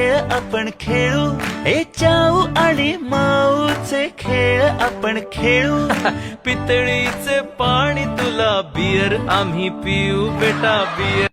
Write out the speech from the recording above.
खेळ आपण खेळू, ए चाऊ आणि माऊचे खेळ आपण खेळू. पितळीचे पाणी तुला बियर आम्ही पिऊ बेटा बियर